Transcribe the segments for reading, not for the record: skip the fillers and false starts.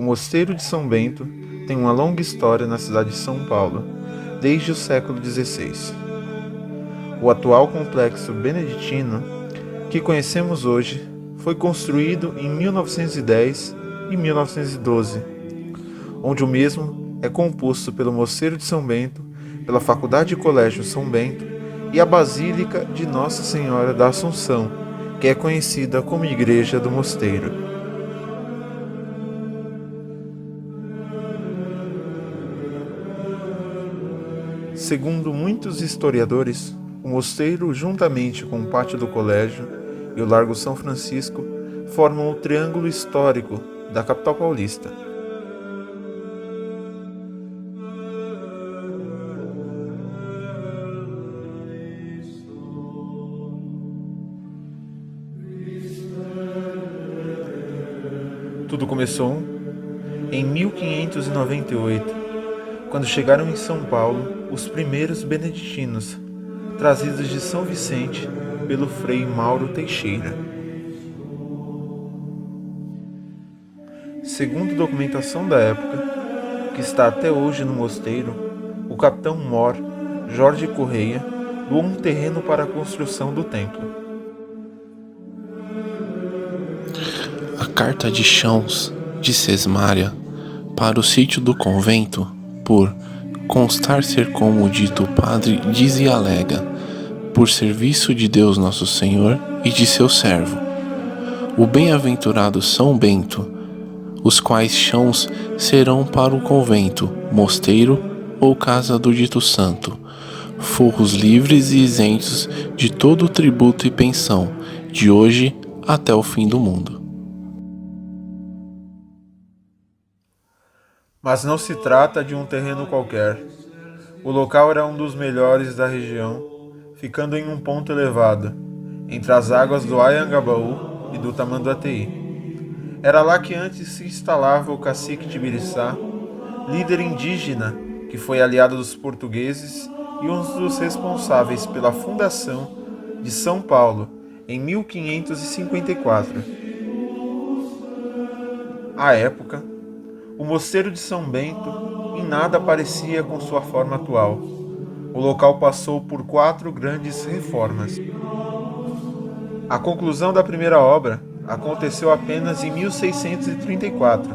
Mosteiro de São Bento tem uma longa história na cidade de São Paulo, desde o século XVI. O atual complexo beneditino, que conhecemos hoje, foi construído em 1910 e 1912, onde o mesmo é composto pelo Mosteiro de São Bento, pela Faculdade e Colégio São Bento e a Basílica de Nossa Senhora da Assunção, que é conhecida como Igreja do Mosteiro. Segundo muitos historiadores, o mosteiro, juntamente com o pátio do colégio e o Largo São Francisco, formam o triângulo histórico da capital paulista. Tudo começou em 1598, quando chegaram em São Paulo os primeiros beneditinos, trazidos de São Vicente pelo Frei Mauro Teixeira. Segundo documentação da época, que está até hoje no mosteiro, o capitão-mor Jorge Correia doou um terreno para a construção do templo. A carta de chãos de Sesmária para o sítio do convento, por constar ser como dito o padre diz e alega, por serviço de Deus Nosso Senhor e de seu servo, o bem-aventurado São Bento, os quais chãos serão para o convento, mosteiro ou casa do dito santo, forros livres e isentos de todo o tributo e pensão, de hoje até o fim do mundo. Mas não se trata de um terreno qualquer. O local era um dos melhores da região, ficando em um ponto elevado, entre as águas do Anhangabaú e do Tamanduateí. Era lá que antes se instalava o cacique Tibiriçá, líder indígena que foi aliado dos portugueses e um dos responsáveis pela fundação de São Paulo em 1554. À época, o Mosteiro de São Bento em nada parecia com sua forma atual. O local passou por 4 grandes reformas. A conclusão da primeira obra aconteceu apenas em 1634.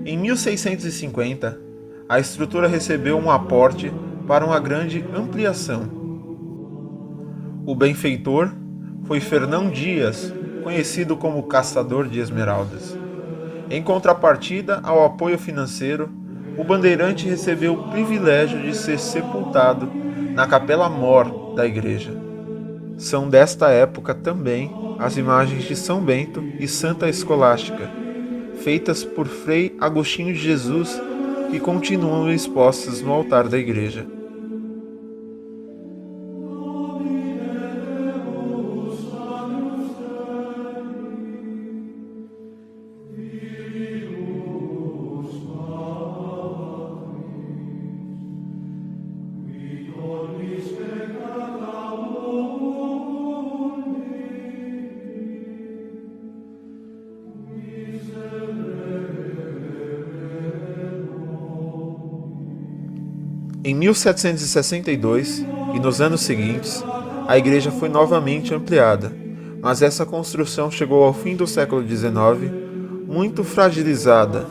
Em 1650, a estrutura recebeu um aporte para uma grande ampliação. O benfeitor foi Fernão Dias, conhecido como Caçador de Esmeraldas. Em contrapartida ao apoio financeiro, o bandeirante recebeu o privilégio de ser sepultado na capela-mor da igreja. São desta época também as imagens de São Bento e Santa Escolástica, feitas por Frei Agostinho de Jesus, que continuam expostas no altar da igreja. Em 1762 e nos anos seguintes, a igreja foi novamente ampliada, mas essa construção chegou ao fim do século XIX muito fragilizada,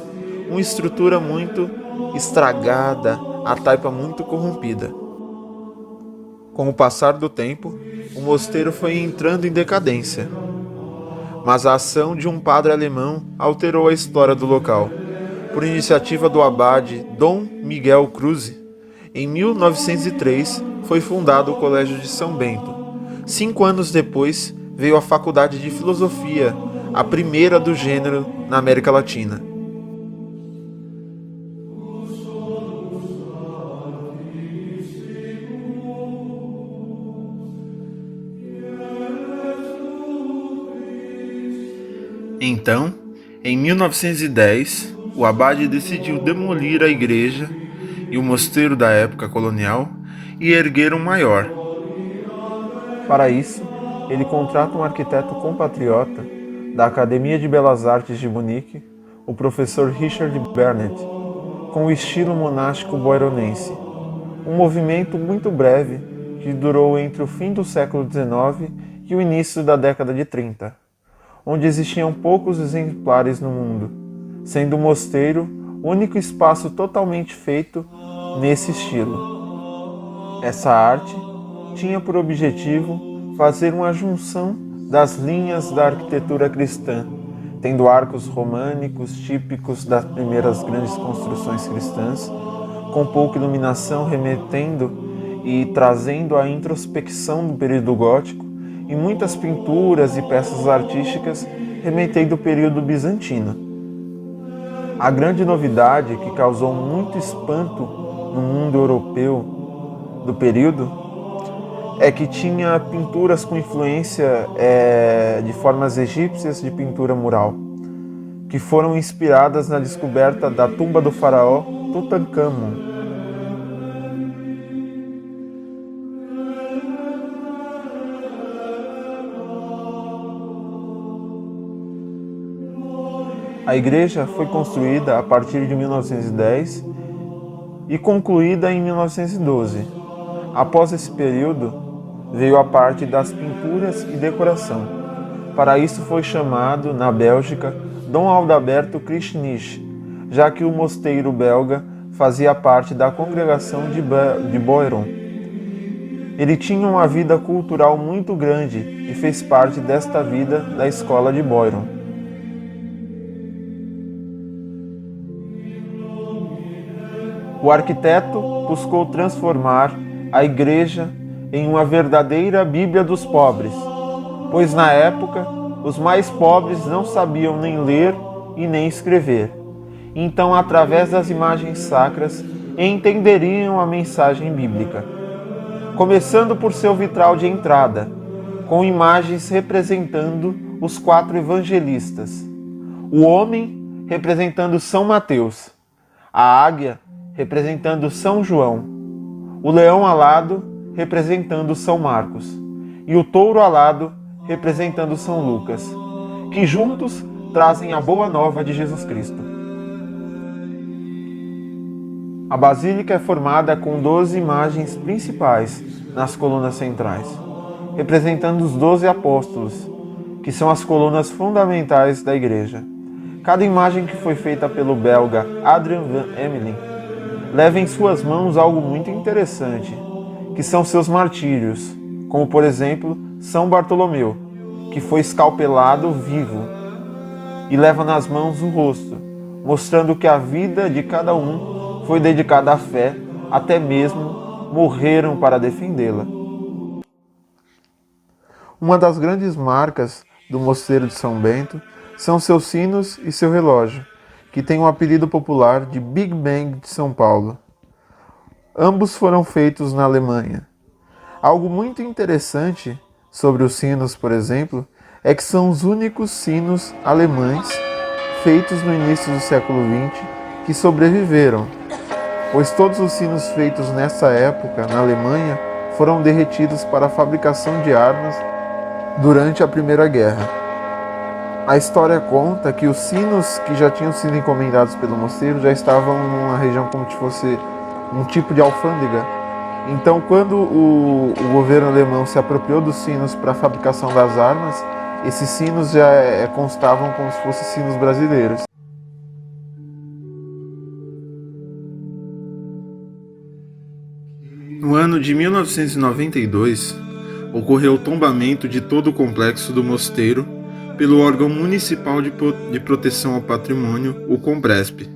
uma estrutura muito estragada, a taipa muito corrompida. Com o passar do tempo, o mosteiro foi entrando em decadência, mas a ação de um padre alemão alterou a história do local. Por iniciativa do abade Dom Miguel Kruse, em 1903 foi fundado o Colégio de São Bento. 5 anos depois veio a Faculdade de Filosofia, a primeira do gênero na América Latina. Então, em 1910, o abade decidiu demolir a igreja e o mosteiro da época colonial e erguer um maior. Para isso, ele contrata um arquiteto compatriota da Academia de Belas Artes de Munique, o professor Richard Bernett, com o estilo monástico boironense, um movimento muito breve que durou entre o fim do século XIX e o início da década de 30, onde existiam poucos exemplares no mundo, sendo o mosteiro o único espaço totalmente feito nesse estilo. Essa arte tinha por objetivo fazer uma junção das linhas da arquitetura cristã, tendo arcos românicos típicos das primeiras grandes construções cristãs, com pouca iluminação, remetendo e trazendo a introspecção do período gótico, e muitas pinturas e peças artísticas remetendo ao período bizantino. A grande novidade que causou muito espanto no mundo europeu do período é que tinha pinturas com influência de formas egípcias de pintura mural, que foram inspiradas na descoberta da tumba do faraó Tutankhamon. A igreja foi construída a partir de 1910 e concluída em 1912. Após esse período, veio a parte das pinturas e decoração. Para isso foi chamado, na Bélgica, Dom Adalberto Christnich, já que o mosteiro belga fazia parte da congregação de Boiron. Ele tinha uma vida cultural muito grande e fez parte desta vida da escola de Boiron. O arquiteto buscou transformar a igreja em uma verdadeira Bíblia dos pobres, pois na época os mais pobres não sabiam nem ler e nem escrever. Então, através das imagens sacras, entenderiam a mensagem bíblica. Começando por seu vitral de entrada, com imagens representando os 4 evangelistas. O homem representando São Mateus, a águia representando São João, o leão alado representando São Marcos e o touro alado representando São Lucas, que juntos trazem a boa nova de Jesus Cristo. A basílica é formada com 12 imagens principais nas colunas centrais, representando os 12 apóstolos, que são as colunas fundamentais da igreja. Cada imagem que foi feita pelo belga Adrian van Emelen leva em suas mãos algo muito interessante, que são seus martírios, como por exemplo São Bartolomeu, que foi escalpelado vivo e leva nas mãos o rosto, mostrando que a vida de cada um foi dedicada à fé, até mesmo morreram para defendê-la. Uma das grandes marcas do Mosteiro de São Bento são seus sinos e seu relógio, que tem um apelido popular de Big Bang de São Paulo. Ambos foram feitos na Alemanha. Algo muito interessante sobre os sinos, por exemplo, é que são os únicos sinos alemães feitos no início do século XX que sobreviveram, pois todos os sinos feitos nessa época na Alemanha foram derretidos para a fabricação de armas durante a Primeira Guerra. A história conta que os sinos que já tinham sido encomendados pelo mosteiro já estavam numa região como se fosse um tipo de alfândega. Então, quando o governo alemão se apropriou dos sinos para a fabricação das armas, esses sinos já constavam como se fossem sinos brasileiros. No ano de 1992, ocorreu o tombamento de todo o complexo do mosteiro pelo órgão municipal de proteção ao patrimônio, o Compresp.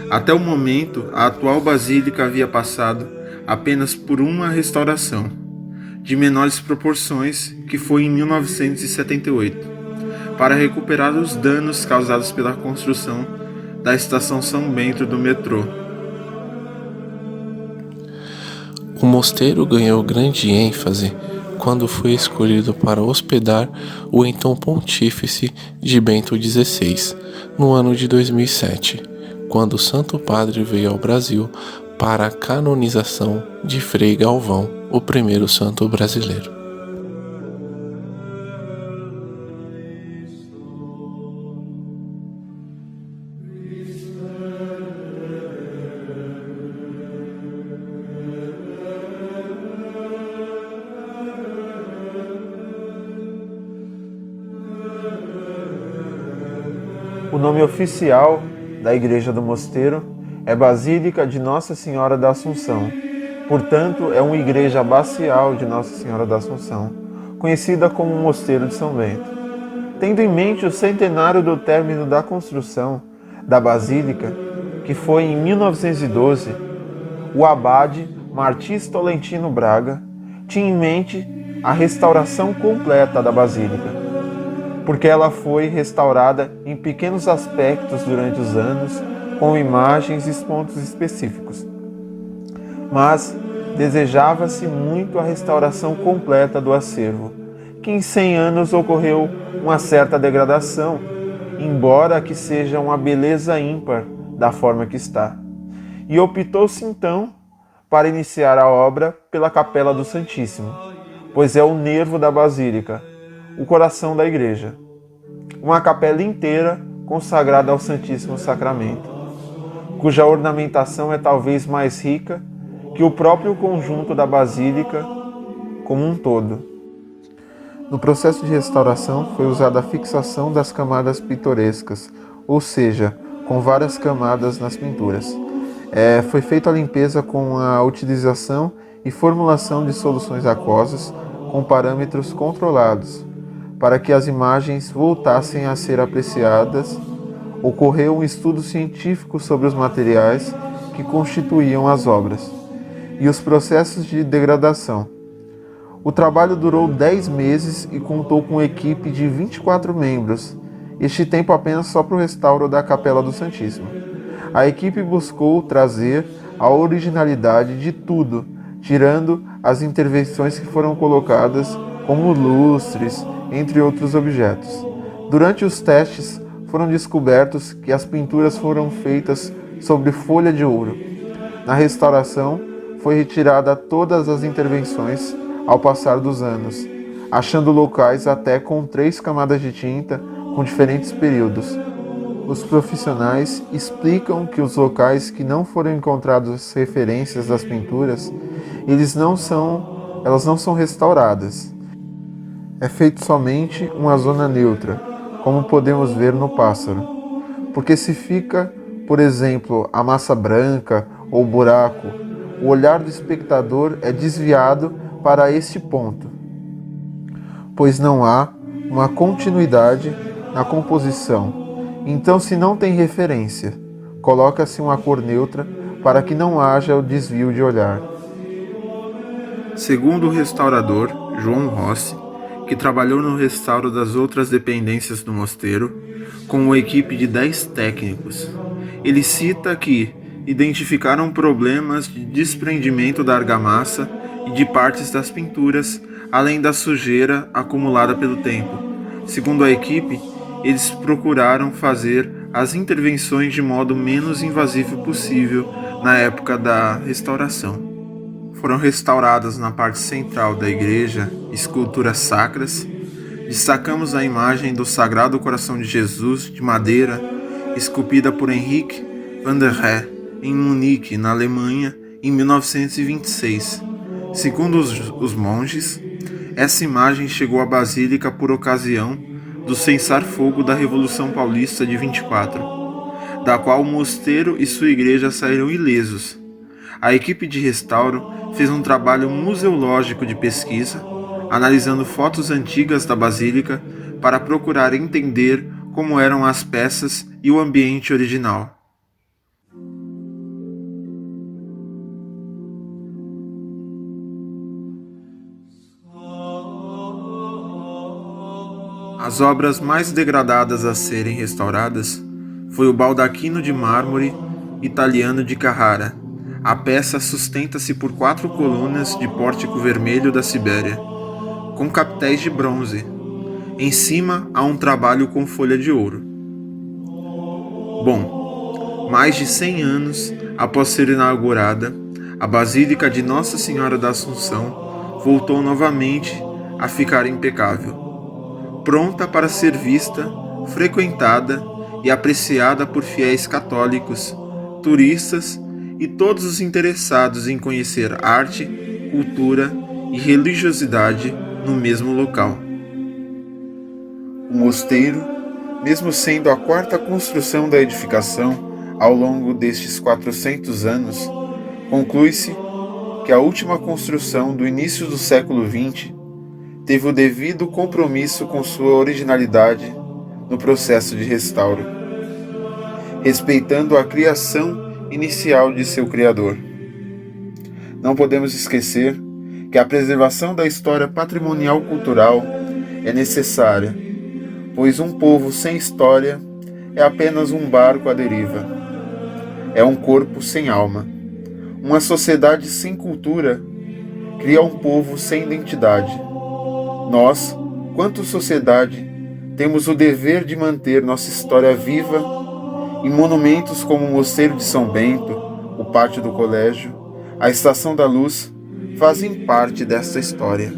Até o momento, a atual basílica havia passado apenas por uma restauração, de menores proporções, que foi em 1978, para recuperar os danos causados pela construção da estação São Bento do metrô. O mosteiro ganhou grande ênfase quando foi escolhido para hospedar o então pontífice de Bento XVI, no ano de 2007, quando o Santo Padre veio ao Brasil para a canonização de Frei Galvão, o primeiro santo brasileiro. nome oficial da igreja do mosteiro é Basílica de Nossa Senhora da Assunção. Portanto, é uma igreja abacial de Nossa Senhora da Assunção, conhecida como Mosteiro de São Bento. Tendo em mente o centenário do término da construção da Basílica, que foi em 1912, o abade Martins Tolentino Braga tinha em mente a restauração completa da Basílica, porque ela foi restaurada em pequenos aspectos durante os anos, com imagens e pontos específicos. Mas desejava-se muito a restauração completa do acervo, que em 100 anos ocorreu uma certa degradação, embora que seja uma beleza ímpar da forma que está. E optou-se então para iniciar a obra pela Capela do Santíssimo, pois é o nervo da Basílica, o coração da igreja. Uma capela inteira consagrada ao Santíssimo Sacramento, cuja ornamentação é talvez mais rica que o próprio conjunto da Basílica como um todo. No processo de restauração foi usada a fixação das camadas pitorescas, ou seja, com várias camadas nas pinturas. Foi feita a limpeza com a utilização e formulação de soluções aquosas com parâmetros controlados, para que as imagens voltassem a ser apreciadas. Ocorreu um estudo científico sobre os materiais que constituíam as obras e os processos de degradação. O trabalho durou 10 meses e contou com uma equipe de 24 membros, este tempo apenas só para o restauro da Capela do Santíssimo. A equipe buscou trazer a originalidade de tudo, tirando as intervenções que foram colocadas, como lustres, entre outros objetos. Durante os testes, foram descobertos que as pinturas foram feitas sobre folha de ouro. Na restauração, foi retirada todas as intervenções ao passar dos anos, achando locais até com 3 camadas de tinta com diferentes períodos. Os profissionais explicam que os locais que não foram encontradas referências das pinturas, elas não são restauradas. É feito somente uma zona neutra, como podemos ver no pássaro. Porque se fica, por exemplo, a massa branca ou buraco, o olhar do espectador é desviado para este ponto, pois não há uma continuidade na composição. Então, se não tem referência, coloca-se uma cor neutra para que não haja o desvio de olhar. Segundo o restaurador João Rossi, que trabalhou no restauro das outras dependências do mosteiro, com uma equipe de 10 técnicos, ele cita que identificaram problemas de desprendimento da argamassa e de partes das pinturas, além da sujeira acumulada pelo tempo. Segundo a equipe, eles procuraram fazer as intervenções de modo menos invasivo possível na época da restauração. Foram restauradas na parte central da igreja esculturas sacras. Destacamos a imagem do Sagrado Coração de Jesus de madeira, esculpida por Henrique van der Rey em Munique, na Alemanha, em 1926. Segundo os monges, essa imagem chegou à Basílica por ocasião do cessar-fogo da Revolução Paulista de 24, da qual o mosteiro e sua igreja saíram ilesos. A equipe de restauro fez um trabalho museológico de pesquisa, analisando fotos antigas da Basílica para procurar entender como eram as peças e o ambiente original. As obras mais degradadas a serem restauradas foi o baldaquino de mármore italiano de Carrara. A peça sustenta-se por 4 colunas de pórtico vermelho da Sibéria, com capitéis de bronze. Em cima há um trabalho com folha de ouro. Bom, mais de 100 anos após ser inaugurada, a Basílica de Nossa Senhora da Assunção voltou novamente a ficar impecável, pronta para ser vista, frequentada e apreciada por fiéis católicos, turistas e todos os interessados em conhecer arte, cultura e religiosidade no mesmo local. O mosteiro Mesmo sendo a quarta construção da edificação ao longo destes 400 anos, conclui-se que a última construção do início do século XX teve o devido compromisso com sua originalidade no processo de restauro, respeitando a criação inicial de seu criador. Não podemos esquecer que a preservação da história patrimonial cultural é necessária, pois um povo sem história é apenas um barco à deriva. É um corpo sem alma. Uma sociedade sem cultura cria um povo sem identidade. Nós, quanto sociedade, temos o dever de manter nossa história viva e monumentos como o Mosteiro de São Bento, o Pátio do Colégio, a Estação da Luz, fazem parte desta história.